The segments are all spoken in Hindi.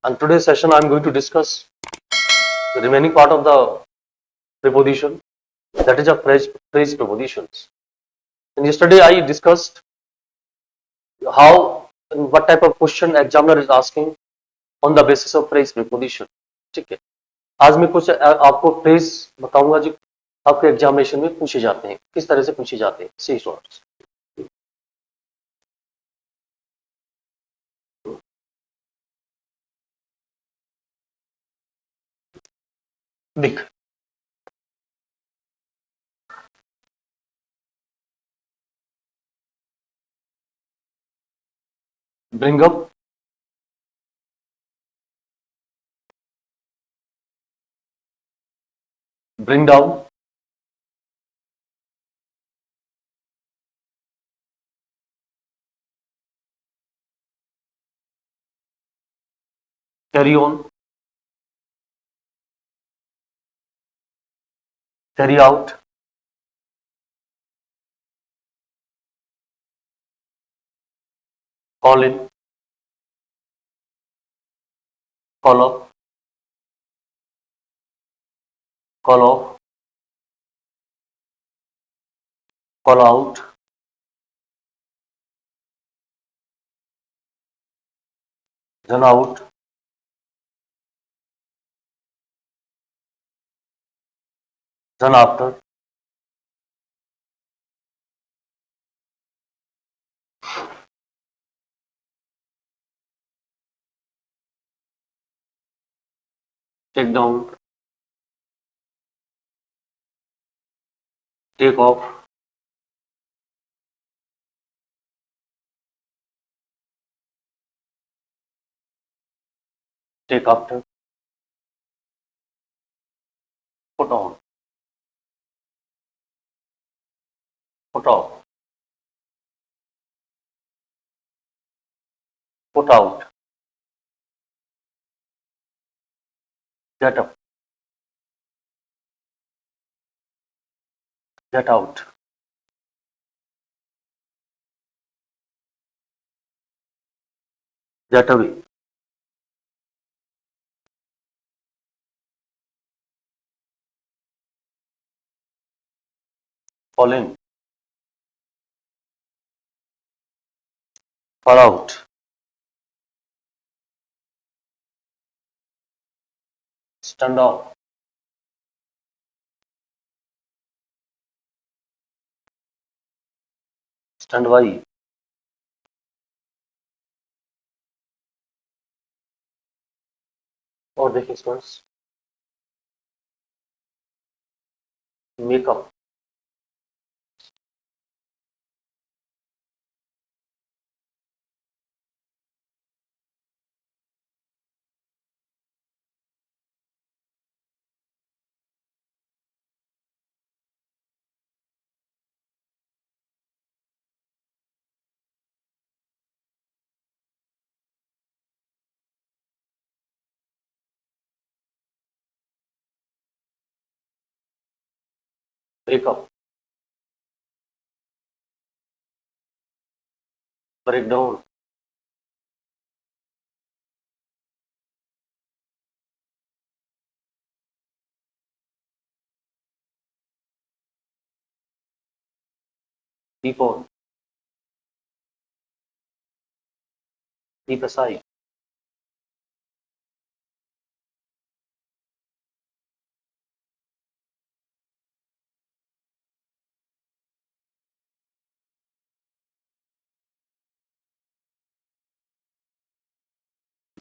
And today's session, I'm going to discuss the remaining part of the preposition, that is of phrase prepositions. And yesterday, I discussed how and what type of question examiner is asking on the basis of phrase preposition. ठीक है, आज मैं कुछ आपको फ्रेज बताऊंगा जो आपके एग्जामिनेशन में पूछे जाते हैं, किस तरह से पूछे जाते हैं। सी स्टूडेंट्स, देख, bring up, bring down, carry on, carry out, call in, call up, call off, call out, run out, run after, take down, take off, take after, put on, put off, put out, get up, get out, get away, fall in, fall out, stand off, stand by, और देखिए students, makeup, breakup, break down, keep on, keep aside,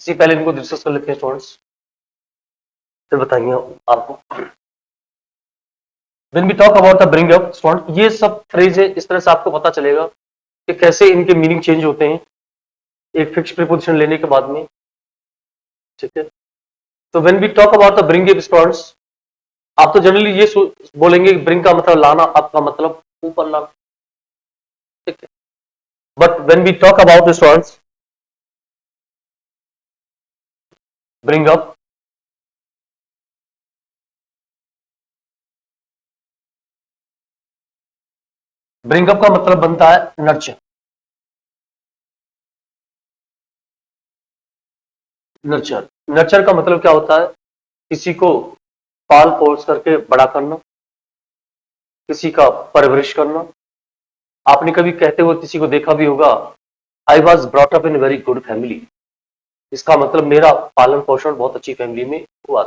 इससे पहले इनको डिस्कस कर लेते हैं स्टूडेंट्स, फिर बताएंगे आपको। When we talk about the bring up, student, ये सब फ्रेज है, इस तरह से आपको पता चलेगा कि कैसे इनके मीनिंग चेंज होते हैं एक फिक्स प्रीपोजिशन लेने के बाद में। ठीक है, तो when we talk about the bring up students, आप तो जनरली ये बोलेंगे ब्रिंग का मतलब लाना, अप का मतलब ऊपर लाना। ठीक है, but when we talk about students bring up, bring up का मतलब बनता है नर्चर। नर्चर, नर्चर का मतलब क्या होता है? किसी को पाल पोस करके बड़ा करना, किसी का परवरिश करना। आपने कभी कहते हुए किसी को देखा भी होगा, I was brought up in very good family. इसका मतलब मेरा पालन पोषण बहुत अच्छी फैमिली में हुआ।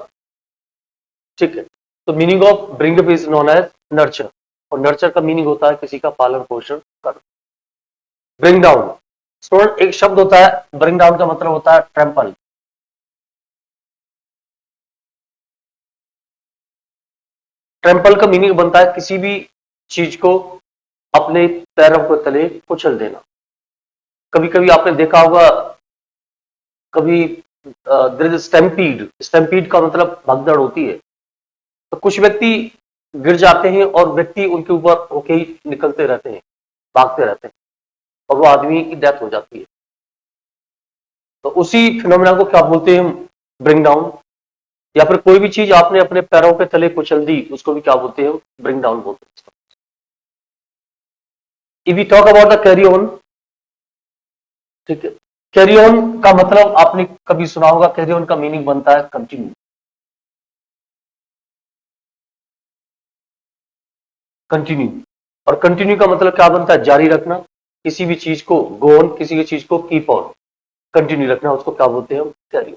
ठीक है, तो meaning of bring up is known as nurture, और नर्चर का मीनिंग होता है किसी का पालन पोषण करना। ब्रिंग डाउन, स्टूडेंट एक शब्द होता है, ब्रिंग डाउन का मतलब होता है ट्रैम्पल। ट्रैम्पल का मीनिंग बनता है किसी भी चीज को अपने पैरों के तले कुचल देना। कभी कभी आपने देखा होगा, कभी देयर इज स्टैम्पीड, स्टैम्पीड का मतलब भगदड़ होती है, तो कुछ व्यक्ति गिर जाते हैं और व्यक्ति उनके ऊपर होके ही निकलते रहते हैं, भागते रहते हैं, और वो आदमी की डेथ हो जाती है। तो उसी फिनोमेना को क्या बोलते हैं हम? Bring down. या फिर कोई भी चीज आपने अपने पैरों के तले कुचल दी, उसको भी क्या बोलते हैं? ब्रिंग डाउन बोलते हैं। If we talk about the carry on, ठीक है, कैरी ऑन का मतलब आपने कभी सुना होगा, कैरी ऑन का मीनिंग बनता है कंटिन्यू। कंटिन्यू, और कंटिन्यू का मतलब क्या बनता है? जारी रखना। किसी भी चीज को गो ऑन, किसी भी चीज को कीप ऑन, कंटिन्यू रखना, उसको क्या बोलते हैं हम? Carry.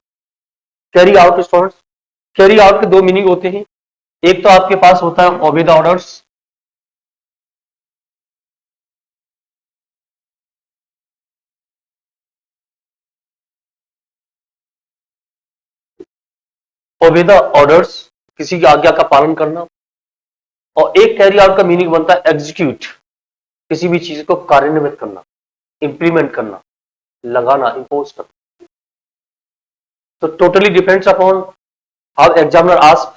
Carry out students, carry out के दो मीनिंग होते हैं। एक तो आपके पास होता है obey the orders, obey the orders, किसी की आज्ञा का पालन करना। और एक कैरी आउट का मीनिंग बनता है एग्जीक्यूट, किसी भी चीज को कार्यान्वित करना, इंप्लीमेंट करना, लगाना, इंपोज करना। तो totally depends upon how examiner ask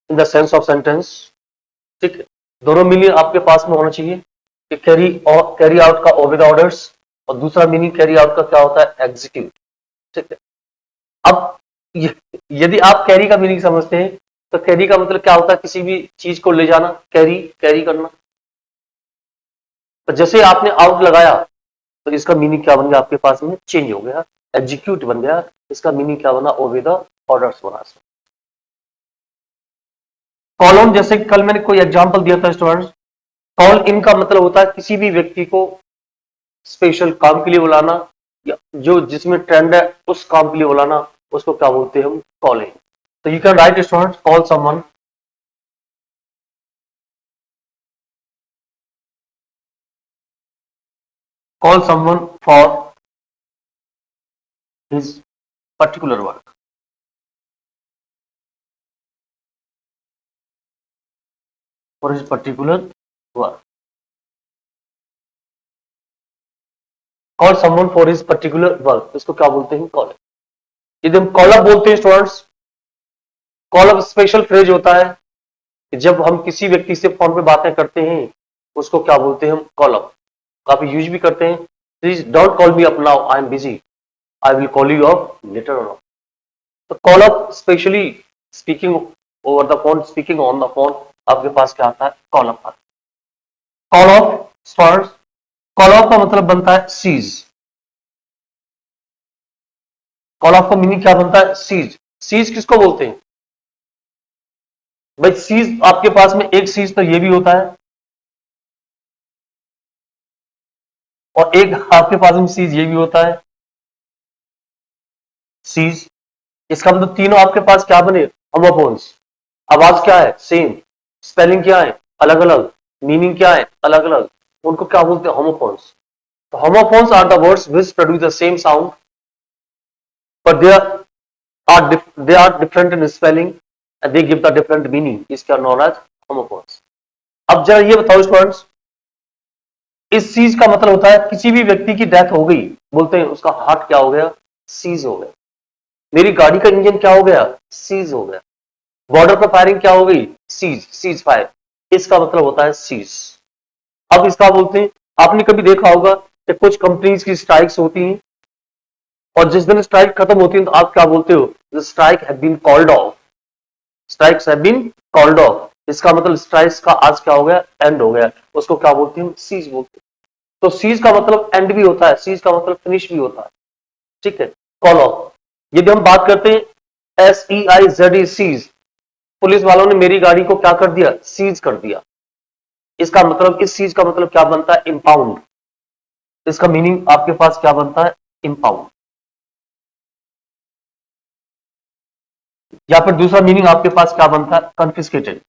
in the sense of sentence. ठीक है, दोनों मीनिंग आपके पास में होना चाहिए कि कैरी आउट का ओबे द ऑर्डर्स, और दूसरा मीनिंग कैरी आउट का क्या होता है? एग्जीक्यूट। ठीक है, अब यदि आप कैरी का मीनिंग समझते हैं, तो कैरी का मतलब क्या होता है? किसी भी चीज को ले जाना, कैरी, कैरी करना। तो जैसे आपने आउट लगाया, तो इसका मीनिंग क्या बन गया आपके पास में? चेंज हो गया, एग्जीक्यूट बन गया। इसका मीनिंग क्या बना? ओबे द ऑर्डर्स बना। कॉल ऑन, जैसे कल मैंने कोई एग्जांपल दिया था स्टूडेंट्स, कॉल इन का मतलब होता है किसी भी व्यक्ति को स्पेशल काम के लिए बुलाना, या जो जिसमें ट्रेंड है उस काम के लिए बुलाना, उसको क्या बोलते हैं हम? कॉलिंग। तो you can write students, call someone, call someone for his particular work, for his particular work, call someone for his particular work, इसको क्या बोलते हैं? कॉल। यदि हम कॉल अप बोलते हैं students, call up special phrase होता है कि जब हम किसी व्यक्ति से फोन पे बातें करते हैं, उसको क्या बोलते हैं हम? Call up. काफी यूज भी करते हैं, please don't call me up now, I am busy, I will call you up later on. तो call up specially speaking over the phone, speaking on the phone, आपके पास क्या आता है? कॉल अप आता है। Call off students, call off का मतलब बनता है सीज। कॉल ऑफ का मीनिंग क्या बनता है? सीज। सीज किसको बोलते हैं भाई? सीज आपके पास में एक सीज तो ये भी होता है, और एक आपके पास में सीज ये भी होता है, सीज। इसका मतलब तीनों आपके पास क्या बने? होमोफोन्स। आवाज क्या है? सेम। स्पेलिंग क्या है? अलग अलग। मीनिंग क्या है? अलग अलग। उनको क्या बोलते हैं? होमोफोन्स। तो homophones are the words which produce the same sound, but they are different in spelling and they give the different meaning. इसके are known as homophones. अब जरा ये बताओ स्टूडेंट्स, इस चीज का मतलब होता है किसी भी व्यक्ति की डेथ हो गई, बोलते हैं उसका हार्ट क्या हो गया? सीज हो गया। मेरी गाड़ी का इंजन क्या हो गया? सीज हो गया। बॉर्डर पर फायरिंग क्या हो गई? Cease, cease fire. इसका मतलब होता है सीज। अब इसका बोलते हैं, आपने कभी देखा होगा कि कुछ कंपनीज की स्ट्राइक्स होती हैं, और जिस दिन स्ट्राइक खत्म होती है तो आप क्या बोलते हो? The strike have been called off, strikes have been called off. इसका मतलब स्ट्राइक्स का आज क्या हो गया? एंड हो गया। उसको क्या बोलते हैं? सीज बोलते हैं। तो सीज का मतलब एंड भी होता है, सीज का मतलब फिनिश भी होता है। ठीक है, कॉल ऑफ। यदि हम बात करते हैं SEIZE सीज, पुलिस वालों ने मेरी गाड़ी को क्या कर दिया, सीज कर दिया। इसका मतलब, इस चीज का मतलब क्या बनता है, इंपाउंड। इसका मीनिंग आपके पास क्या बनता है, इंपाउंड। या फिर दूसरा मीनिंग आपके पास क्या बनता है, कन्फिस्केटेड।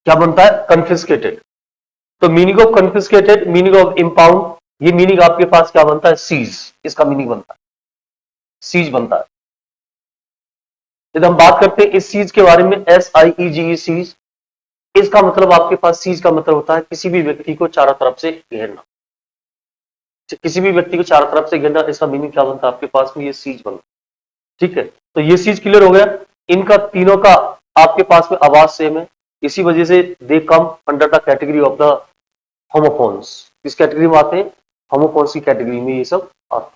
क्या बनता है, कन्फिस्केटेड। तो meaning of confiscated, meaning of impound, ये मीनिंग आपके पास क्या बनता है, सीज। इसका मीनिंग बनता है, सीज बनता है। यदि हम बात करते हैं इस चीज के बारे में, SIEGE सीज, इसका मतलब आपके पास, सीज का मतलब होता है किसी भी व्यक्ति को चारों तरफ से घेरना। किसी भी व्यक्ति को चारों तरफ से घेरना, इसका मीनिंग क्या बनता है आपके पास में, ये सीज बनता है। ठीक है, तो ये सीज क्लियर हो गया। इनका तीनों का आपके पास में आवाज सेम है, इसी वजह से they come under the category of the homophones. किस कैटेगरी में आते हैं, होमोफोन्स की कैटेगरी में ये सब आते हैं।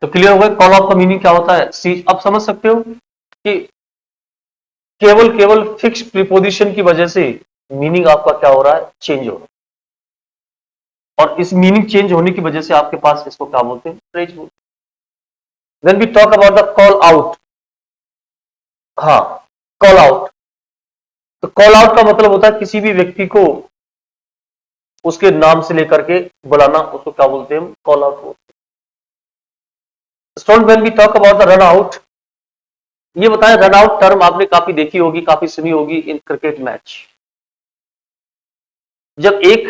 तो क्लियर हो गया कॉल ऑफ का मीनिंग क्या होता है, सीज। अब समझ सकते हो कि केवल केवल फिक्स प्रीपोजिशन की वजह से मीनिंग आपका क्या हो रहा है, चेंज हो रहा है। और इस मीनिंग चेंज होने की वजह से आपके पास इसको क्या बोलते हैं, फ्रेज बोलते हैं। Then we talk about the call out. हाँ, कॉल आउट। तो कॉल आउट का मतलब होता है किसी भी व्यक्ति को उसके नाम से लेकर के बुलाना, उसको क्या बोलते हैं हम, कॉल आउट बोलते हैं। Student, when we talk about the run out, ये बताएं, रन आउट टर्म आपने काफी देखी होगी, काफी सुनी होगी इन क्रिकेट मैच। जब एक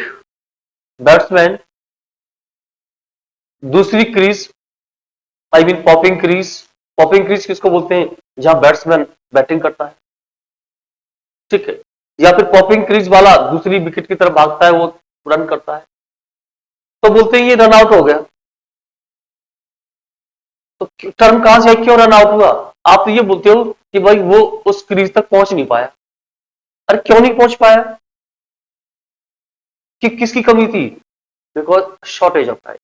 बैट्समैन दूसरी crease, I mean popping crease, popping crease किसको बोलते हैं, जहां बैट्समैन बैटिंग करता है, ठीक है, या फिर पॉपिंग क्रीज वाला दूसरी विकेट की तरफ भागता है, वो रन करता है, तो बोलते हैं ये रन आउट हो गया। तो टर्म कहां से है, क्यों रन आउट हुआ। आप तो ये बोलते हो कि भाई वो उस क्रीज तक पहुंच नहीं पाया। अरे क्यों नहीं पहुंच पाया, कि किसकी कमी थी, बिकॉज शॉर्टेज ऑफ टाइम।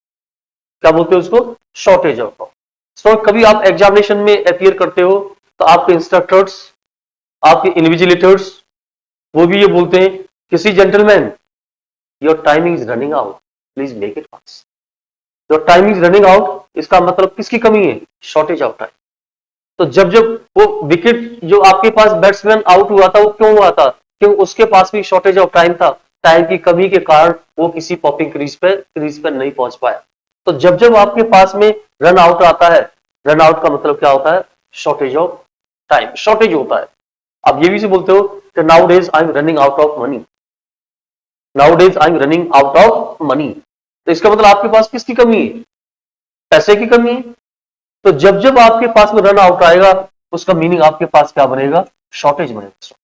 क्या बोलते हो उसको, शॉर्टेज ऑफ टाइम। सो कभी आप एग्जामिनेशन में अपियर करते हो तो आपके इंस्ट्रक्टर्स, आपके इन्विजिलेटर्स, वो भी ये बोलते हैं, किसी gentleman, your timing is running out, please make it fast. Your time is running out, इसका मतलब किसकी कमी है, शॉर्टेज ऑफ टाइम। तो जब जब वो विकेट जो आपके पास बैट्समैन आउट हुआ था, वो क्यों हुआ था, क्यों उसके पास भी शॉर्टेज ऑफ टाइम था, टाइम की कमी के कारण वो किसी पॉपिंग क्रीज पे नहीं पहुंच पाया। तो जब जब आपके पास में रन आउट आता है, रन आउट का मतलब क्या होता है, शॉर्टेज ऑफ टाइम, शॉर्टेज होता है। आप ये भी से बोलते हो कि now days I am running out of money, now days I am running out of money. तो इसका मतलब आपके पास किसकी कमी है, पैसे की कमी है। तो जब जब आपके पास में रन आउट आएगा, उसका मीनिंग आपके पास क्या बनेगा, शॉर्टेज बनेगा।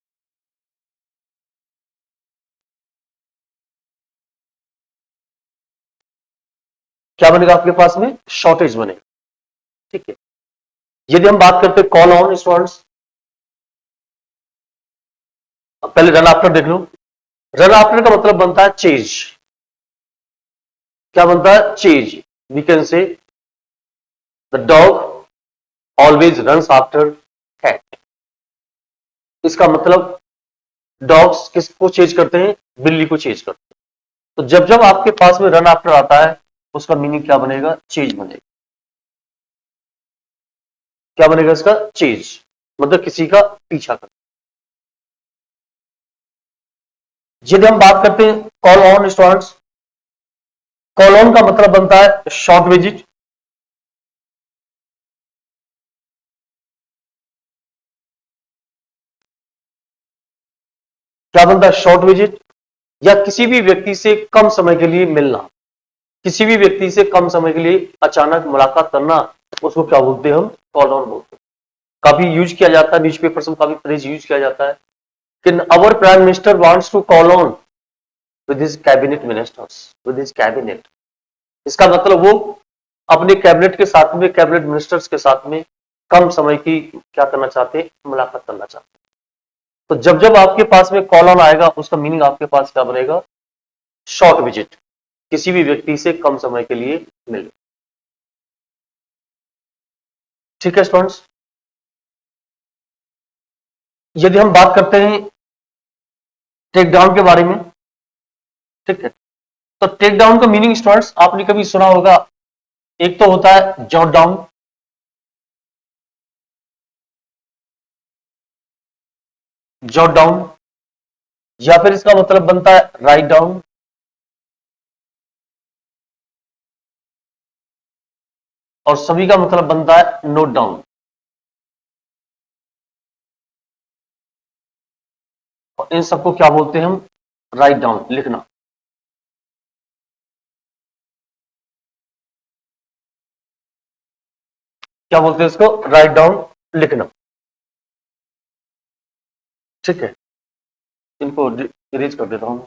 क्या बनेगा आपके पास में, शॉर्टेज बनेगा। ठीक है, यदि हम बात करते हैं कॉल ऑन स्टूडेंट्स, पहले रन आफ्टर देख लो। रन आफ्टर का मतलब बनता है चेज। क्या बनता है, chase. We can say the dog always runs after cat. इसका मतलब डॉग्स किसको चेज करते हैं, बिल्ली को चेज करते हैं। तो जब जब आपके पास में रन आफ्टर आता है, उसका मीनिंग क्या बनेगा, चेज बनेगा। क्या बनेगा इसका, चेज, मतलब किसी का पीछा करना। यदि हम बात करते हैं call on students, call on का मतलब बनता है शॉर्ट विजिट। क्या बनता है, शॉर्ट विजिट, या किसी भी व्यक्ति से कम समय के लिए मिलना, किसी भी व्यक्ति से कम समय के लिए अचानक मुलाकात करना, उसको क्या बोलते हैं हम, कॉल ऑन बोलते हैं। काफी यूज किया जाता है, न्यूज़पेपर्स में काफी फ्रेज यूज किया जाता है कि our prime minister wants to call on with his cabinet ministers, with his cabinet. इसका मतलब वो अपने कैबिनेट के साथ में, कैबिनेट मिनिस्टर्स के साथ में कम समय की क्या करना चाहते हैं, मुलाकात करना चाहते हैं। तो जब जब आपके पास में कॉल ऑन आएगा, उसका मीनिंग आपके पास क्या बनेगा, शॉर्ट विजिट, किसी भी व्यक्ति से कम समय के लिए मिले। ठीक है स्टूडेंट्स, यदि हम बात करते हैं टेक डाउन के बारे में, ठीक है। तो टेक डाउन का मीनिंग स्टूडेंट्स आपने कभी सुना होगा, एक तो होता है जॉट डाउन, जॉट डाउन, या फिर इसका मतलब बनता है राइट डाउन, और सभी का मतलब बनता है नोट डाउन। और इन सबको क्या बोलते हैं हम? राइट डाउन, लिखना। क्या बोलते हैं इसको? राइट डाउन, लिखना। ठीक है, इनको इरेज कर देता हूं।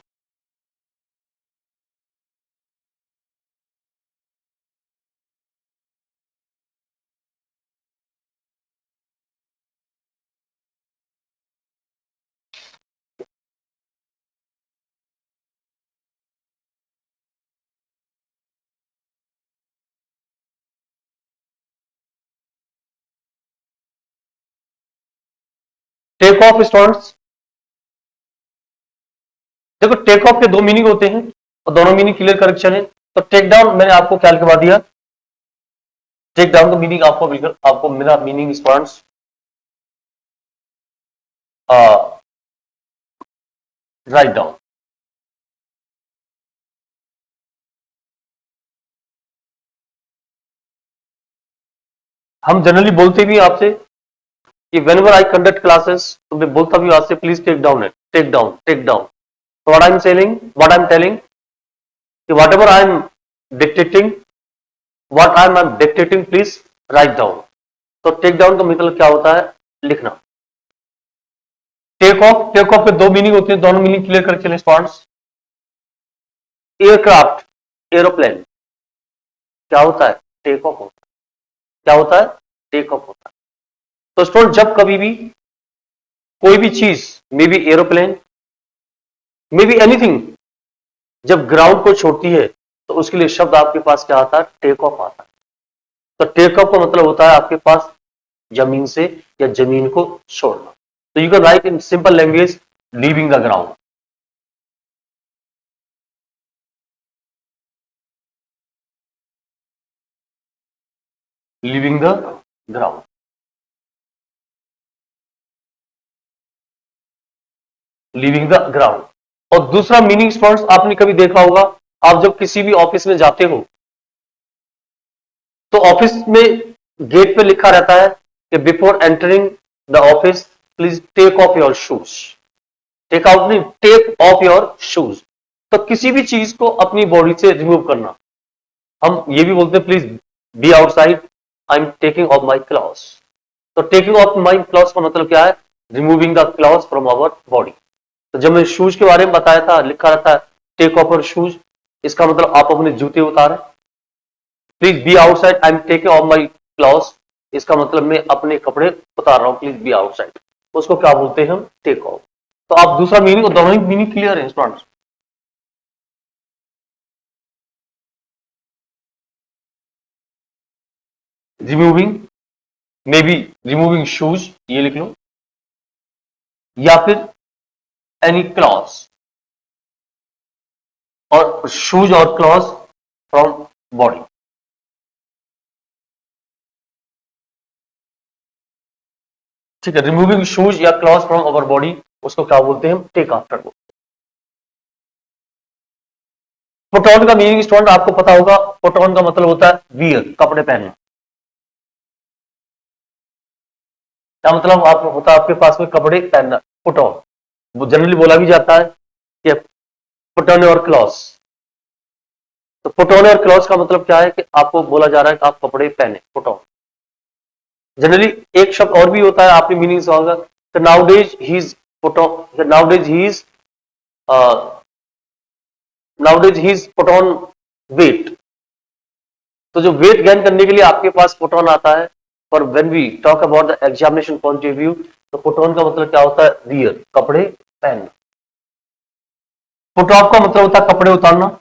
टेक ऑफ स्टूडेंट्स, देखो टेक ऑफ के दो मीनिंग होते हैं और दोनों मीनिंग क्लियर करके चलें। तो टेक डाउन मैंने आपको क्या लिखवा दिया, टेक डाउन का मीनिंग आपको बिल्कुल, आपको मेरा मीनिंग स्टूडेंट्स राइट डाउन। हम जनरली बोलते भी आपसे कि whenever I conduct classes, तो मैं बोलता भी आपसे प्लीज टेक डाउन है, टेक डाउन, टेक डाउन। तो व्हाट आई एम टेलिंग कि what ever I am dictating, what I am dictating please write down. तो टेक डाउन का मतलब क्या होता है? लिखना। टेक ऑफ के दो मीनिंग होते हैं, दोनों मीनिंग क्लियर करके चले स्टूडेंट्स। एयरक्राफ्ट, एरोप्लेन, क्या होता है? टेक ऑफ होता है। क्या होता है? टेक ऑफ होता है। तो स्टूडेंट जब कभी भी कोई भी चीज, may be aeroplane, may be anything, जब ग्राउंड को छोड़ती है तो उसके लिए शब्द आपके पास क्या आता है? टेक ऑफ आता है। तो टेक ऑफ का मतलब होता है आपके पास जमीन से या जमीन को छोड़ना। तो you can write in simple language leaving the ground. Leaving the ground, leaving the ground. और दूसरा मीनिंग स्टूडेंट्स आपने कभी देखा होगा, आप जब किसी भी ऑफिस में जाते हो तो ऑफिस में गेट पे लिखा रहता है कि before entering the office please take off your shoes. Take out नहीं, टेक ऑफ योर शूज। तो किसी भी चीज को अपनी बॉडी से रिमूव करना। हम ये भी बोलते हैं please be outside, I am taking off my clothes. तो टेकिंग ऑफ माई क्लॉथ्स का मतलब क्या है? Removing the clothes from our body. तो जब मैं शूज के बारे में बताया था, लिखा रहता है टेक ऑफ योर शूज, इसका मतलब आप अपने जूते उतारें। Please be outside, I am taking off my clothes, इसका मतलब मैं अपने कपड़े उतार रहा हूं, प्लीज बी आउटसाइड। उसको क्या बोलते हैं हम? Take off. तो आप दूसरा मीनिंग और दोनों ही मीनिंग क्लियर है students. Removing, may be removing shoes, ये लिख लो, या फिर एनी क्लॉथ्स, और शूज और क्लॉथ्स फ्रॉम बॉडी। ठीक है, रिमूविंग शूज या क्लॉथ्स फ्रॉम अवर बॉडी, उसको क्या बोलते हैं हम? Take after. पुट ऑन का मीनिंग स्टूडेंट आपको पता होगा, पुट ऑन का मतलब होता है वियर, कपड़े पहनना। क्या मतलब आप होता है आपके पास में कपड़े पहनना, पुट ऑन। वो जनरली बोला भी जाता है कि पुट ऑन योर क्लॉथ्स। तो पुट ऑन योर क्लॉथ्स का मतलब क्या है? कि आपको बोला जा रहा है कि आप कपड़े पहने, पुट ऑन। जनरली एक शब्द और भी होता है, आपने मीनिंग से होगा, नाउडेज ही इज पुट ऑन, नाउडेज ही इज, नाउडेज ही इज पुट ऑन वेट। तो जो वेट गेन करने के लिए आपके पास पुट ऑन आता है, पर when we talk about the examination point of view, तो पुट ऑन का मतलब क्या होता है? वियर, कपड़े पहनना। पुट ऑफ का मतलब होता है कपड़े उतारना।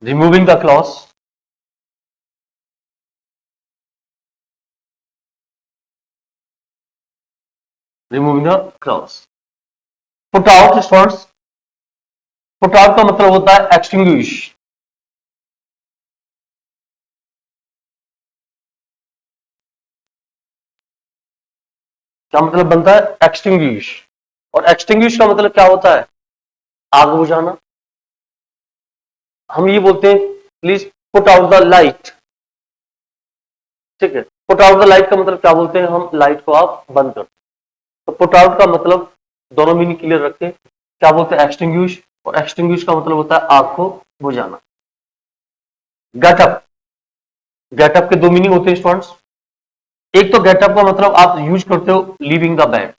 Removing the clothes, removing the clause. Put out students, put out का मतलब होता है एक्सटिंग्विश। क्या मतलब बनता है? एक्सटिंग्विश। और एक्सटिंग्विश का मतलब क्या होता है? आग बुझाना। हम ये बोलते हैं please put out the light, ठीक है। पुट आउट द लाइट का मतलब क्या बोलते हैं हम? लाइट को आप बंद कर। तो पुट आउट का मतलब दोनों मीनिंग क्लियर रखें। क्या बोलते हैं? एक्सटिंग्विश। और एक्सटिंग्विश का मतलब होता है आग को बुझाना। गेटअप, गेटअप के दो मीनिंग होते हैं स्टूडेंट्स। एक तो गेटअप का मतलब आप यूज करते हो लीविंग द बेड।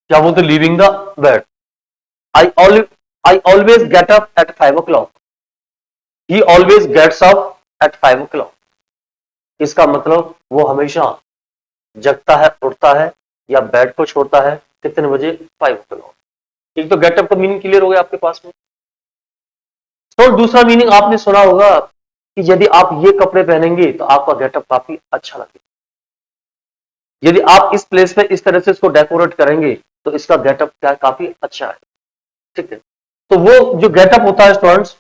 क्या बोलते हैं? Leaving the bed. I all I always get up at 5 o'clock। He always gets up at 5 o'clock। इसका मतलब वो हमेशा जगता है, उठता है या बेड को छोड़ता है कितने बजे? 5 o'clock। एक तो गेटअप का मीनिंग क्लियर हो गया आपके पास में। तो दूसरा मीनिंग आपने सुना होगा कि यदि आप ये कपड़े पहनेंगे तो आपका गेटअप काफी अच्छा लगेगा। यदि आप इस प्लेस पे इस तरह से इसको डेकोरेट करेंगे तो इसका गेटअप क्या काफी अच्छा है, ठीक है। तो वो जो गेटअप होता है स्टूडेंट्स,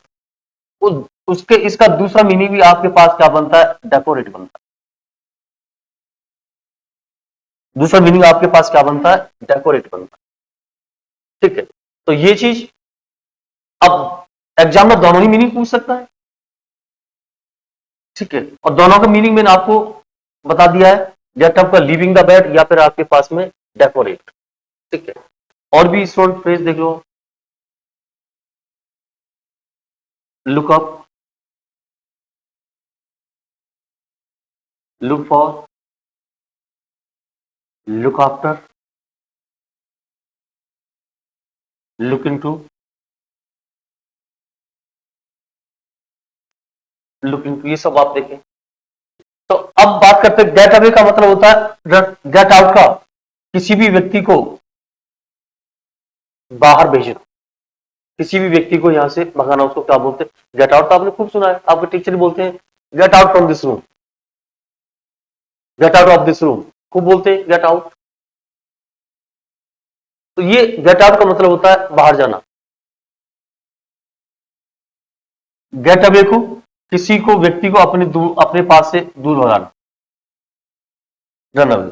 उसके इसका दूसरा मीनिंग भी आपके पास क्या बनता है? डेकोरेट बनता है। दूसरा मीनिंग आपके पास क्या बनता है? डेकोरेट बनता है, ठीक है। तो ये चीज अब एग्जाम में दोनों ही मीनिंग पूछ सकता है, ठीक है। और दोनों का मीनिंग मैंने आपको बता दिया है, गेटअप का लीविंग द बेड या फिर आपके पास में डेकोरेट, ठीक है। और भी शॉर्ट फ्रेज देख लो। Look up, look for, look after, look into, look into, ये सब आप देखें। तो अब बात करते हैं गेट अवे का मतलब होता है गेट आउट का, किसी भी व्यक्ति को बाहर भेजना, किसी भी व्यक्ति को यहां से भगाना, उसको क्या बोलते हैं? Get out. तो आपने खूब सुना है, आपके टीचर बोलते हैं get out from this room, get out of this room, खूब बोलते हैं गेट आउट। तो ये गेट आउट का मतलब होता है बाहर जाना। गेट अवे को किसी को, व्यक्ति को अपने पास से दूर भगाना, run away.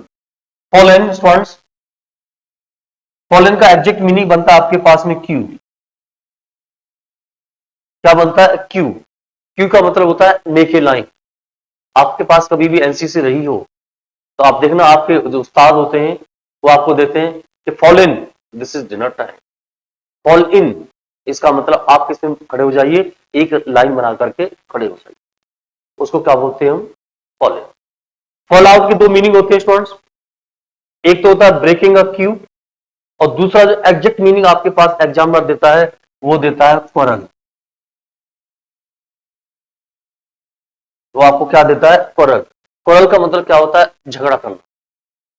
Fallen students, fallen का एग्जैक्ट मीनिंग बनता है आपके पास में क्यू। क्या बनता है? क्यू। क्यू का मतलब होता है मेक ए लाइन। आपके पास कभी भी एनसीसी रही हो तो आप देखना, आपके जो उस्ताद होते हैं वो आपको देते हैं कि fall in, this is dinner time. Fall in इसका मतलब आप किस में खड़े हो जाइए, एक लाइन बना करके खड़े हो जाइए, उसको क्या बोलते हैं हम? Fall in. फॉल आउट की दो मीनिंग होते हैं स्टूडेंट्स। एक तो होता है ब्रेकिंग अ क्यू, और दूसरा जो एग्जैक्ट मीनिंग आपके पास एग्जामिनर देता है वो देता है क्वारल। वो आपको क्या देता है? क्वारल। क्वारल का मतलब क्या होता है? झगड़ा करना।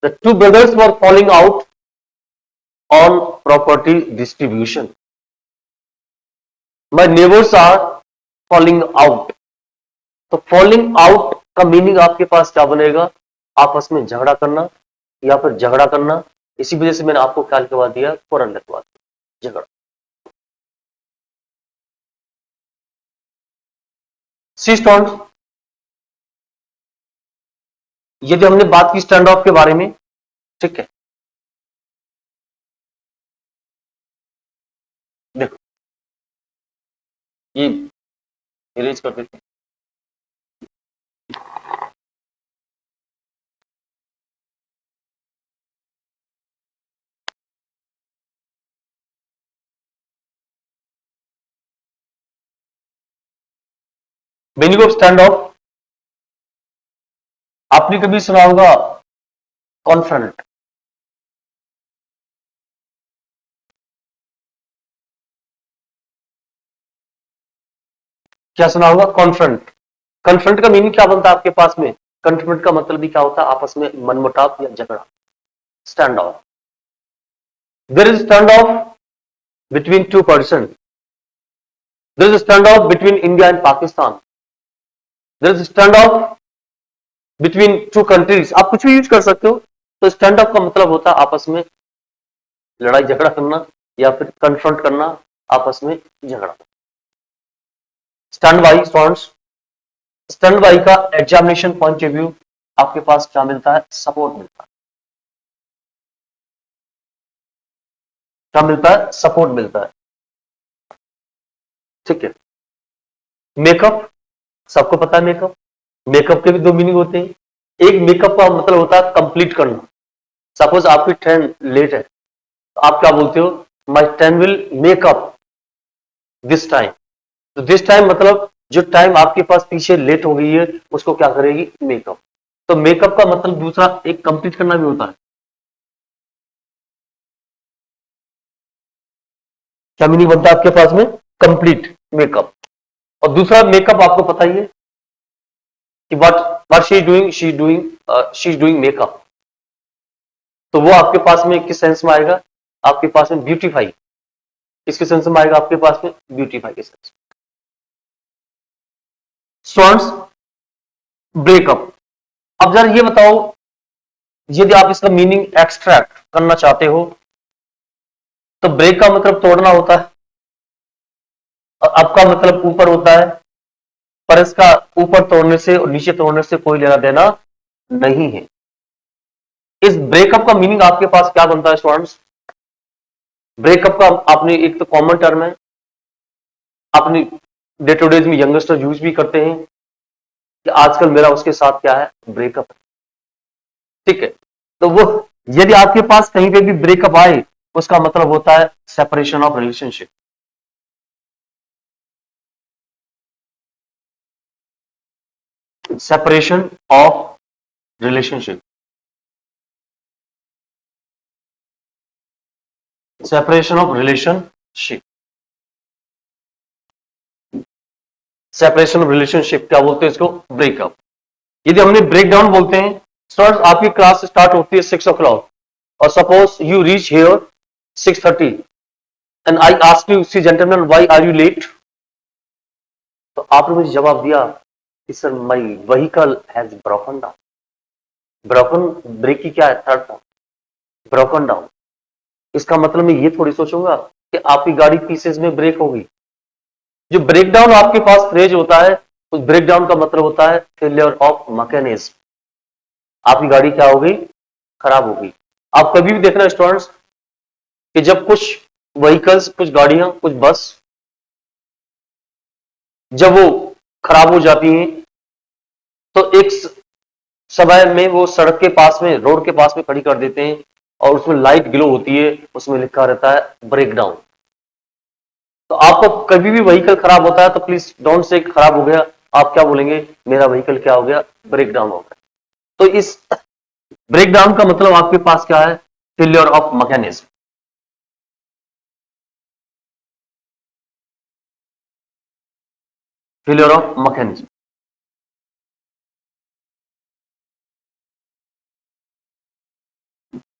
The two brothers were falling out on property distribution. My neighbours are falling out. तो फॉलिंग आउट का मीनिंग आपके पास क्या बनेगा? आपस में झगड़ा करना या फिर झगड़ा करना। इसी वजह से मैंने आपको क्या लिखवा दिया? क्वारल लिखवा दिया, झगड़ा। सी स्टूडेंट, यदि हमने बात की स्टैंड ऑफ के बारे में, ठीक है, देखो ये इरेज कर देते हैं। मीनिंग ऑफ स्टैंड ऑफ, आपने कभी सुना होगा कॉन्फ्रंट। क्या सुना होगा? कॉन्फ्रंट। कन्फ्रंट का मीनिंग क्या बनता है आपके पास में? कन्फ्रंट का मतलब भी क्या होता है? आपस में मनमुटाव या झगड़ा। Stand off, there is stand off between two person. There is stand off between India and Pakistan, there is stand off between two countries, आप कुछ भी यूज कर सकते हो। तो स्टैंड ऑफ का मतलब होता है आपस में लड़ाई झगड़ा करना या फिर कन्फ्रंट करना, आपस में झगड़ा। Stand by students, stand by का एग्जामिनेशन पॉइंट ऑफ व्यू आपके पास क्या मिलता है, सपोर्ट मिलता है। क्या मिलता है, सपोर्ट मिलता है। ठीक है। मेकअप, सबको पता है मेकअप, मेकअप के भी दो मीनिंग होते हैं। एक मेकअप का मतलब होता है कंप्लीट करना। सपोज आपकी ट्रेन लेट है तो आप क्या बोलते हो, my train will makeup this time. तो दिस टाइम मतलब जो टाइम आपके पास पीछे लेट हो गई है उसको क्या करेगी, मेकअप। तो मेकअप का मतलब दूसरा एक कंप्लीट करना भी होता है। क्या मीनिंग बनता है आपके पास में, कंप्लीट मेकअप। और दूसरा मेकअप आपको पता ही है कि what she is doing makeup. तो वो आपके पास में किस सेंस में आएगा, आपके पास में ब्यूटीफाई, किसके सेंस में आएगा आपके पास में, ब्यूटीफाई के सेंस। Students, breakup. अब जरा ये बताओ, यदि आप इसका मीनिंग एक्सट्रैक्ट करना चाहते हो तो ब्रेक का मतलब तोड़ना होता है और अप का मतलब ऊपर होता है, पर इसका ऊपर तोड़ने से और नीचे तोड़ने से कोई लेना देना नहीं है। इस ब्रेकअप का मीनिंग आपके पास क्या बनता है स्टूडेंट्स, ब्रेकअप का आपने एक तो कॉमन टर्म है, अपनी डे टू डेज में यंगस्टर यूज भी करते हैं कि आजकल मेरा उसके साथ क्या है, ब्रेकअप है। ठीक है। तो वो यदि आपके पास कहीं पे भी ब्रेकअप आए उसका मतलब होता है separation of relationship. Separation of relationship, separation of relationship, separation of relationship क्या बोलते हैं इसको, ब्रेकअप। यदि हमने ब्रेक डाउन बोलते हैं, स्टूडेंट्स आपकी क्लास स्टार्ट होती है 6 o'clock और suppose you reach here 6:30 and I ask you, see gentleman why are you late. तो आपने मुझे जवाब दिया कि sir my vehicle has broken down. Broken, break की क्या है, थर्ड फॉर्म, ब्रोकन डाउन। इसका मतलब मैं ये थोड़ी सोचूंगा कि आपकी गाड़ी पीसेस में ब्रेक होगी। जो ब्रेकडाउन आपके पास फ्रेज होता है उस ब्रेकडाउन का मतलब होता है फेलियर ऑफ मैकेनिज्म। आपकी गाड़ी क्या हो गई, खराब हो गई। आप कभी भी देखना स्टूडेंट्स कि जब कुछ व्हीकल्स, कुछ गाड़ियां, कुछ बस जब वो खराब हो जाती हैं तो एक समय में वो सड़क के पास में, रोड के पास में खड़ी कर देते हैं और उसमें लाइट ग्लो होती है, उसमें लिखा रहता है ब्रेकडाउन। तो आपको कभी भी व्हीकल खराब होता है तो प्लीज डोंट से खराब हो गया, आप क्या बोलेंगे, मेरा व्हीकल क्या हो गया, ब्रेकडाउन हो गया। तो इस ब्रेकडाउन का मतलब आपके पास क्या है, failure of mechanism. Failure of mechanism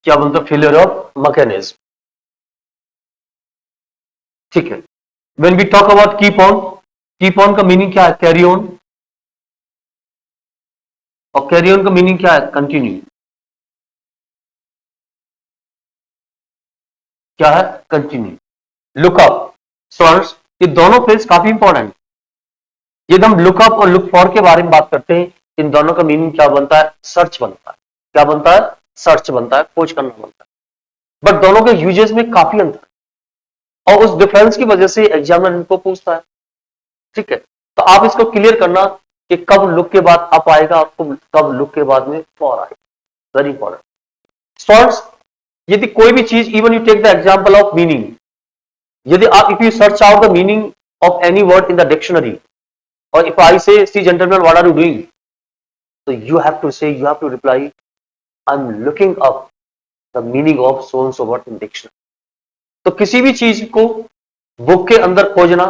क्या बनता है, फेलियर ऑफ मैकेनिज्म। ठीक है। When we talk about keep on का मीनिंग क्या है, कैरी ऑन। और कैरी ऑन का मीनिंग क्या है, कंटिन्यू। क्या है, कंटिन्यू। लुकअप, स्टूडेंट्स ये दोनों फ्रेज काफी इंपॉर्टेंट। यदि हम लुकअप और लुक फॉर के बारे में बात करते हैं, इन दोनों का मीनिंग क्या बनता है, सर्च बनता है। क्या बनता है, सर्च बनता है, खोज करना बनता है। बट दोनों के यूजेस में काफी अंतर है और उस डिफरेंस की वजह से एग्जामिनर इनको पूछता है। ठीक है। तो आप इसको क्लियर करना कि कब लुक के बाद अप आएगा, आपको कब लुक के बाद में फॉर आएगा, वेरी इंपॉर्टेंट। स्टूडेंट्स यदि कोई भी चीज, even you take the example of meaning, यदि आप if you search out the meaning of any word in the dictionary और if I say see gentleman what are you doing, तो you have to say, you have to reply I am looking up the meaning of so and so word in dictionary. तो किसी भी चीज को बुक के अंदर खोजना,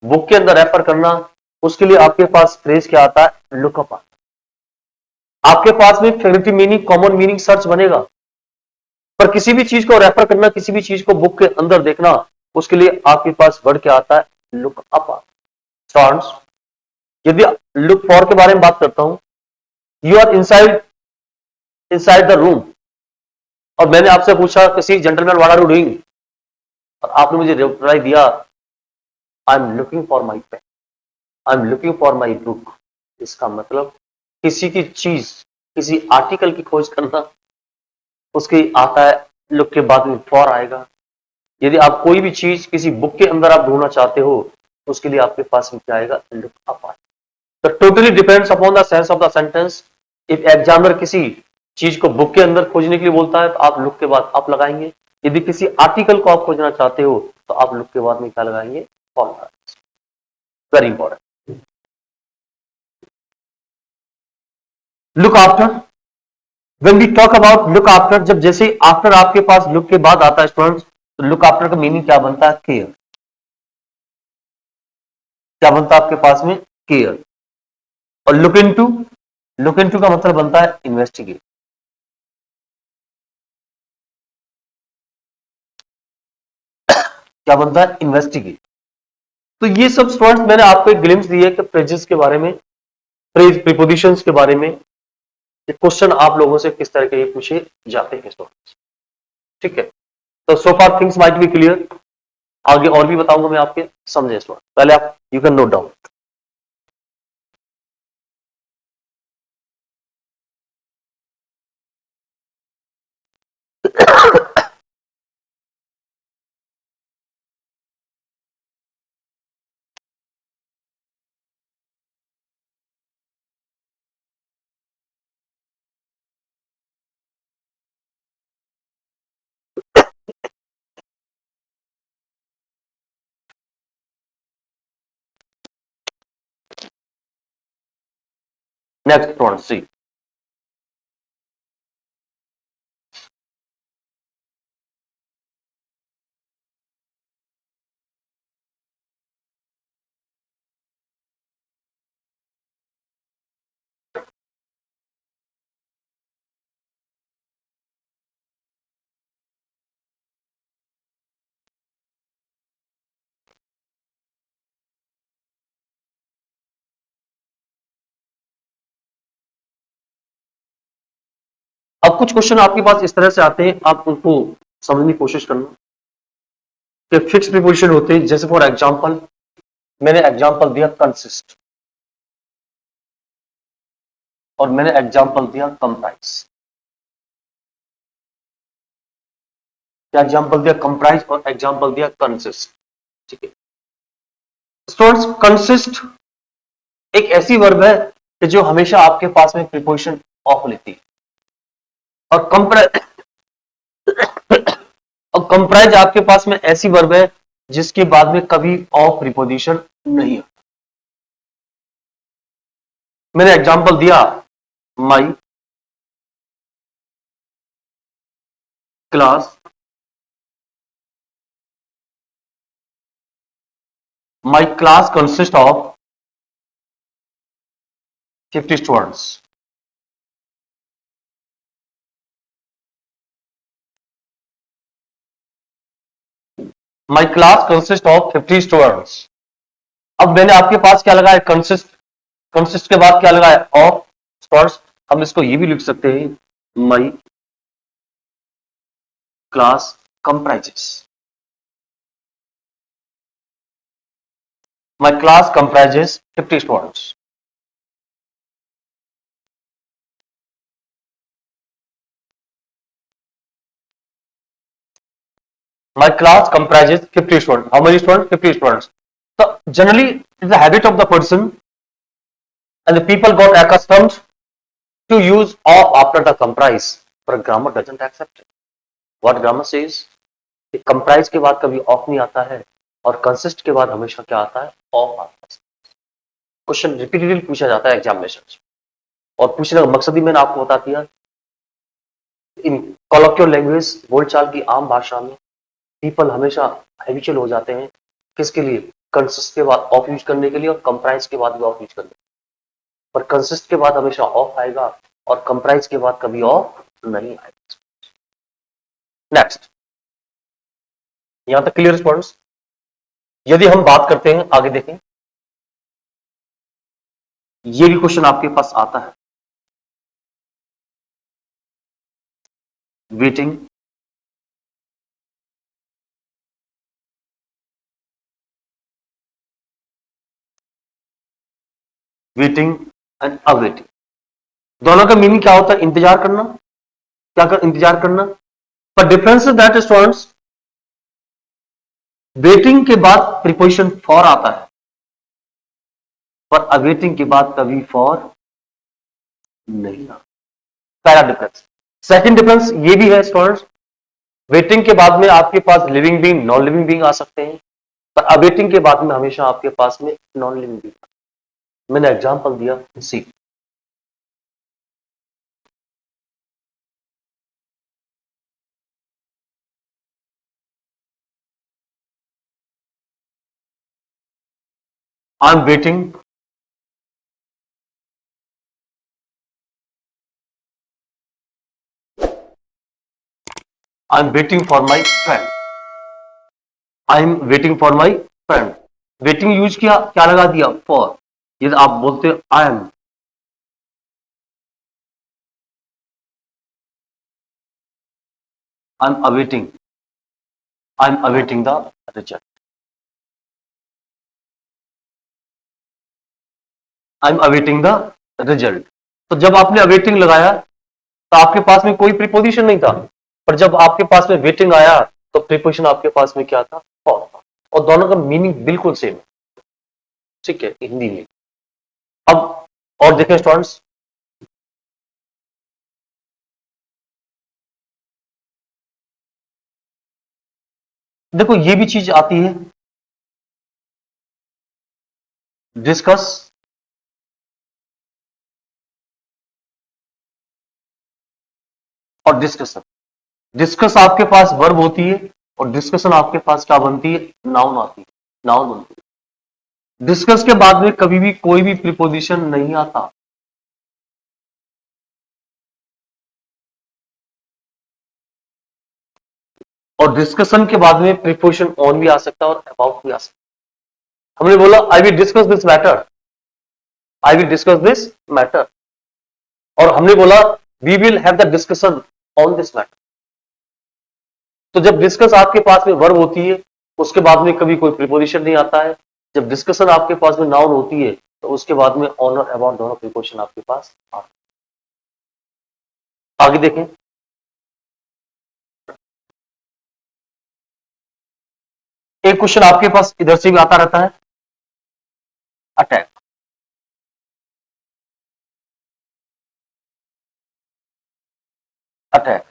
बुक के अंदर रेफर करना, उसके लिए आपके पास फ्रेज क्या आता है, लुकअप आता है। आपके पास में figurative meaning, common meaning search बनेगा, पर किसी भी चीज को रेफर करना, किसी भी चीज को बुक के अंदर देखना, उसके लिए आपके पास वर्ड क्या आता है, लुक अप आता है। स्टूडेंट्स, यदि लुक फॉर के बारे में बात करता हूं, you are inside inside the room और मैंने आपसे पूछा किसी gentleman what are you doing, और आपने मुझे रिप्लाई दिया I am looking for my pen, I am looking for my book. इसका मतलब किसी की चीज, किसी आर्टिकल की खोज करना, उसके आता है लुक के बाद में फॉर आएगा। यदि आप कोई भी चीज किसी बुक के अंदर आप ढूंढना चाहते हो, उसके लिए आपके पास में क्या आएगा, लुक अप आएगा। तो totally depends upon the sense of the sentence. If examiner किसी चीज को बुक के अंदर खोजने के लिए बोलता है तो आप लुक के बाद अप लगाएंगे। यदि किसी आर्टिकल को आप खोजना चाहते हो तो आप लुक के बाद में क्या लगाएंगे, फॉर लगाएंगे। Very important. Look after, when we talk about look after, जब जैसे आफ्टर आपके पास लुक के बाद आता है स्टूडेंट्स, तो लुक आफ्टर का मीनिंग क्या बनता है, केयर। क्या बनता है आपके पास में, केयर। और लुक इनटू का मतलब बनता है इन्वेस्टिगेट। क्या बनता है, इन्वेस्टिगेट। तो ये सब स्टूडेंट्स मैंने आपको एक ग्लिम्स दी है कि फ्रेजेस के बारे में, फ्रेज प्रीपोजिशंस के बारे में ये क्वेश्चन आप लोगों से किस तरह के ये पूछे जाते हैं स्टूडेंट्स। ठीक है, तो सो फार थिंग्स माइट बी क्लियर। आगे और भी बताऊंगा मैं आपके, समझे स्टूडेंट। पहले आप you can note down. Next student सी, अब कुछ क्वेश्चन आपके पास इस तरह से आते हैं, आप उनको समझने की कोशिश करना कि फिक्स प्रीपोजिशन होते हैं। जैसे फॉर एग्जांपल मैंने एग्जांपल दिया कंसिस्ट और मैंने एग्जांपल दिया कंप्राइज। क्या एग्जांपल दिया, कंप्राइज, और एग्जांपल दिया कंसिस्ट। ठीक है स्टूडेंट्स, कंसिस्ट एक ऐसी वर्ब है कि जो हमेशा आपके पास में प्रीपोजिशन ऑफ लेती है, और कंप्राइज और कंप्राइज आपके पास में ऐसी वर्ब है जिसके बाद में कभी ऑफ प्रीपोजिशन नहीं है। मैंने एग्जांपल दिया my class, my class consist of 50 students. My class consist of 50 students. अब मैंने आपके पास क्या लगाया, कंसिस्ट, कंसिस्ट के बाद क्या लगाया, ऑफ स्टूडेंट्स। हम इसको ये भी लिख सकते हैं, my class comprises, my class comprises 50 students. My class comprises 50 students. How many students? 50 students. So generally, it's the habit of the person, and the people got accustomed to use of after the comprise. But grammar doesn't accept it. What grammar says? कि comprise के बाद कभी off नहीं आता है, और consist के बाद हमेशा क्या आता है, off आता है। क्वेश्चन रिपीटेडली पूछा जाता है एग्जामिनेशन, और पूछने का मकसद ही मैंने आपको बता दिया। इन कॉलोक्वियल लैंग्वेज, बोलचाल की आम भाषा में पीपल हमेशा हैबिचुअल हो जाते हैं किसके लिए, कंसिस्ट के बाद ऑफ यूज करने के लिए, और कंप्राइज के बाद भी ऑफ यूज करने के लिए। पर कंसिस्ट के बाद हमेशा ऑफ आएगा और कंप्राइज के बाद कभी ऑफ नहीं आएगा। नेक्स्ट, यहां तक क्लियर स्टूडेंट्स। यदि हम बात करते हैं, आगे देखें, ये भी क्वेश्चन आपके पास आता है। वेटिंग, वेटिंग एंड अवेटिंग, दोनों का मीनिंग क्या होता है? इंतजार करना। क्या कर? इंतजार करना। पर difference is that students, waiting के बाद प्रीपोजिशन फॉर आता है, पर अवेटिंग के बाद कभी फॉर नहीं आता। पहला डिफरेंस। सेकंड डिफरेंस ये भी है स्टूडेंट्स, वेटिंग के बाद में आपके पास living being, non living being आ सकते हैं, पर अवेटिंग के बाद में हमेशा आपके पास में नॉन लिविंग बीइंग। मैंने एग्जांपल दिया, see. I am waiting, I am waiting for my friend, I am waiting for my friend. Waiting use किया, क्या लगा दिया? फॉर। यदि आप बोलते I am awaiting, I am awaiting the result, I am awaiting the result. तो जब आपने अवेटिंग लगाया तो आपके पास में कोई प्रीपोजिशन नहीं था, पर जब आपके पास में वेटिंग आया तो प्रीपोजिशन आपके पास में क्या था? फॉर था। और दोनों का मीनिंग बिल्कुल सेम है, ठीक है, हिंदी में। अब और देखें स्टूडेंट्स, देखो ये भी चीज आती है, डिस्कस और डिस्कशन। डिस्कस आपके पास वर्ब होती है और डिस्कशन आपके पास क्या बनती है? नाउन आती है, नाउन बनती है। डिस्कस के बाद में कभी भी कोई भी प्रीपोजिशन नहीं आता, और डिस्कशन के बाद में प्रीपोजिशन ऑन भी आ सकता है और अबाउट भी आ सकता है। हमने बोला I will discuss this matter, I will discuss this matter, और हमने बोला we will have the discussion on this matter. तो जब डिस्कस आपके पास में वर्ब होती है, उसके बाद में कभी कोई प्रीपोजिशन नहीं आता है। जब डिस्कशन आपके पास में नाउन होती है तो उसके बाद में ऑन और अबाउट दोनों प्रीपोजिशन आपके पास आते हैं। आगे देखें, एक क्वेश्चन आपके पास इधर से भी आता रहता है, अटैक। अटैक,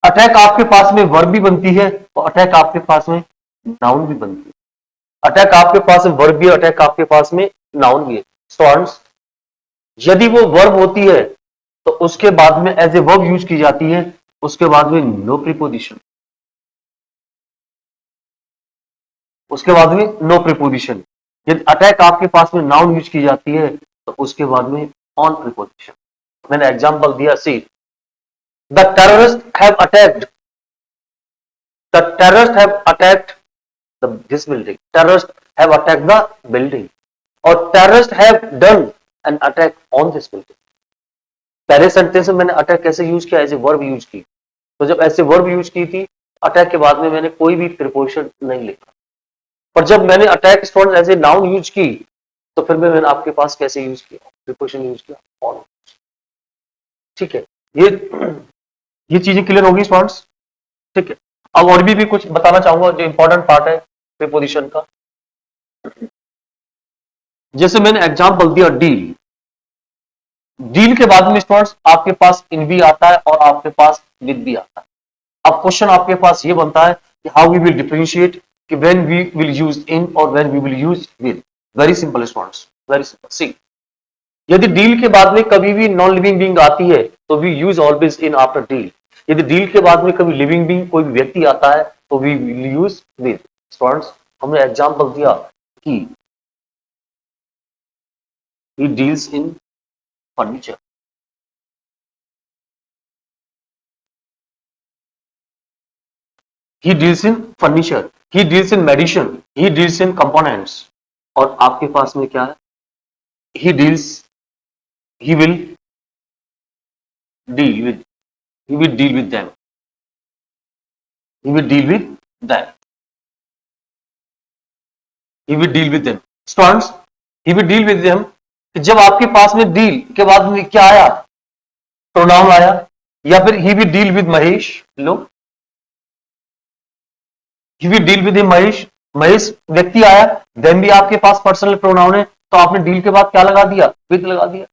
अटैक आपके पास में वर्ब भी बनती है और अटैक आपके पास में नाउन भी बनती है। अटैक आपके पास में वर्ब भी है, अटैक आपके पास में नाउन भी है। स्टूडेंट्स, यदि वो वर्ब होती है तो उसके बाद में एज ए वर्ब यूज की जाती है, उसके बाद में नो प्रीपोजिशन, उसके बाद में नो प्रीपोजिशन। यदि अटैक आपके पास में नाउन यूज की जाती है तो उसके बाद में ऑन प्रीपोजिशन। मैंने एग्जांपल दिया, see the terrorist have attacked, the terrorist have attacked this building, terrorists have attacked the building, और terrorists have done an attack on this building। पहले सेंटेंस में मैंने अटैक कैसे यूज किया? एज ए वर्ब यूज की। तो जब ऐसे वर्ब यूज की थी, अटैक के बाद में मैंने कोई भी प्रीपोजिशन नहीं लिखा। पर जब मैंने attack stone as a noun use की तो फिर मैंने आपके पास कैसे यूज किया? प्रीपोजिशन यूज किया, ऑन। ठीक है, ये चीजें क्लियर होगी स्टूडेंट्स? ठीक है, अब और भी कुछ बताना चाहूंगा जो इंपॉर्टेंट पार्ट है प्रीपोजिशन का। जैसे मैंने एग्जांपल दिया, डील। डील के बाद में स्टूडेंट्स आपके पास इन भी आता है और आपके पास विद भी आता है। अब क्वेश्चन आपके पास ये बनता है कि हाउ वी विल डिफरेंशिएट कि when we will use in और when we will use with. Very simple students, very simple. See, यदि डील के बाद में कभी भी नॉन लिविंग बीइंग आती है तो we use always in after deal. यदि डील के बाद में कभी लिविंग बीइंग कोई भी व्यक्ति आता है तो we will use with. Students, हमने एग्जांपल दिया कि he deals in furniture, he deals in furniture, he deals in medicine, he deals in components। और आपके पास में क्या है? he deals he will deal with he will deal with them. He will deal with them. He will deal with them. Students, he will deal with them. जब आपके पास में डील के बाद में क्या आया, प्रोनाउन आया, या फिर he will deal with Mahesh, low he will deal with Mahesh, Mahesh व्यक्ति आया, देन भी आपके पास पर्सनल प्रोनाउन है, तो आपने डील के बाद क्या लगा दिया, विद लगा दिया।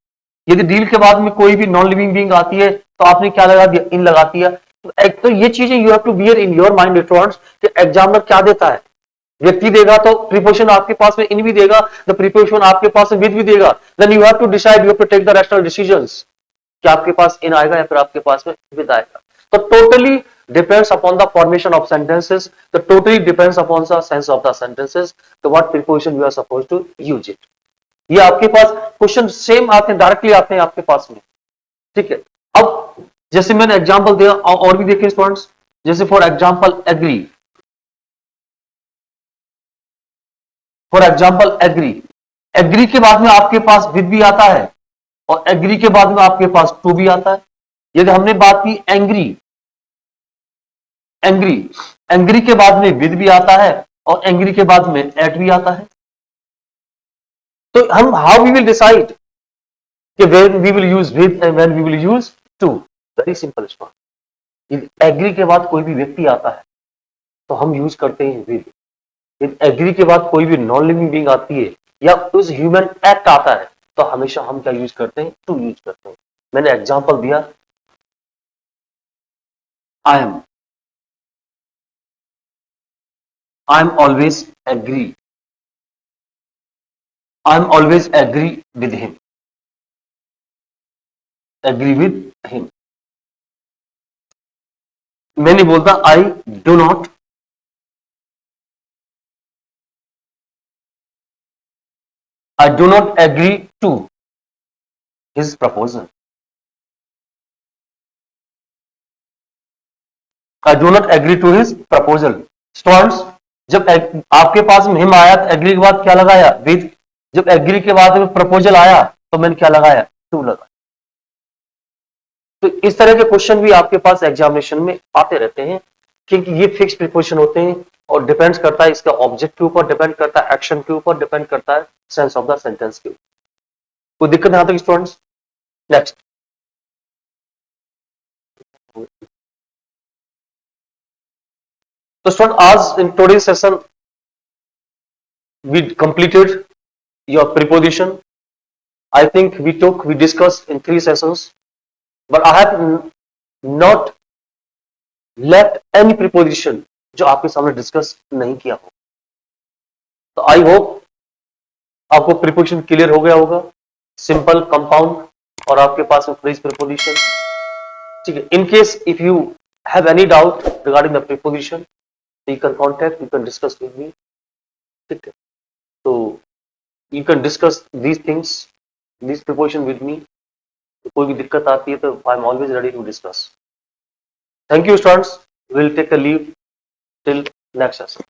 यदि डील के बाद में कोई भी नॉन लिविंग बीइंग आती है तो आपने क्या लगा दिया, इन लगा दिया। तो ये चीजें you have to bear in your mind students कि एग्जामिनर क्या देता है, व्यक्ति देगा तो प्रीपोजिशन आपके पास में इन भी देगा, द प्रीपोजिशन आपके पास में विद भी देगा, then you have to decide, you have to take the rational decisions कि आपके पास इन आएगा या फिर आपके पास में विद आएगा। तो totally depends upon the formation of sentences, the totally depends upon the sense of the sentences, तो what preposition you are suppose to use it. ये आपके पास क्वेश्चन सेम आते हैं, डायरेक्टली आते हैं आपके पास में, ठीक है। अब जैसे मैंने एग्जांपल दिया और भी देखें स्टूडेंट्स, जैसे for example agree, for example agree, agree के बाद में आपके पास विद भी आता है और एग्री के बाद में आपके पास टू भी आता है। यदि हमने बात की एंग्री, एंग्री, एंग्री के बाद में विद भी आता है और एंग्री के बाद में एट भी आता है। तो हम हाउ वी विल डिसाइड कि when we will use with and when we will use to, very simple story. Agree के बाद कोई भी व्यक्ति आता है तो हम यूज करते हैं विद, एग्री के बाद कोई भी नॉन लिविंग बीइंग आती है या उस ह्यूमन एक्ट आता है तो हमेशा हम क्या यूज करते हैं, टू यूज करते हैं। मैंने एग्जांपल दिया, I am always agree, I am always agree with him, agree with him. मैं नहीं बोलता I do not, I do not agree to his proposal, I do not agree to his proposal. Students, जब आपके पास में हिम आया तो एग्री के बाद क्या लगाया, विद। जब एग्री के बाद में प्रपोजल आया तो मैंने क्या लगाया, टू लगाया। तो इस तरह के क्वेश्चन भी आपके पास एग्जामिनेशन में आते रहते हैं, क्योंकि ये फिक्स प्रीपोजिशन होते हैं और डिपेंड्स करता है इसका ऑब्जेक्ट के ऊपर, डिपेंड करता है एक्शन के ऊपर, डिपेंड करता है सेंस ऑफ द सेंटेंस के ऊपर। कोई दिक्कत यहां तक स्टूडेंट्स? नेक्स्ट, तो स्टूडेंट आज in today session we completed your preposition. I think we discussed in 3 sessions, but I have not left any preposition जो आपके सामने डिस्कस नहीं किया हो। तो आई होप आपको प्रीपोजिशन क्लियर हो गया होगा, सिंपल, कंपाउंड और आपके पास में फ्रेज प्रीपोजिशन, ठीक है। In case if you have any doubt regarding the preposition, you can contact, you can discuss with me, ठीक है। तो you can discuss these things, these preposition with me. तो कोई भी दिक्कत आती है तो I am always ready to discuss. Thank you students. We'll take a leave till next session.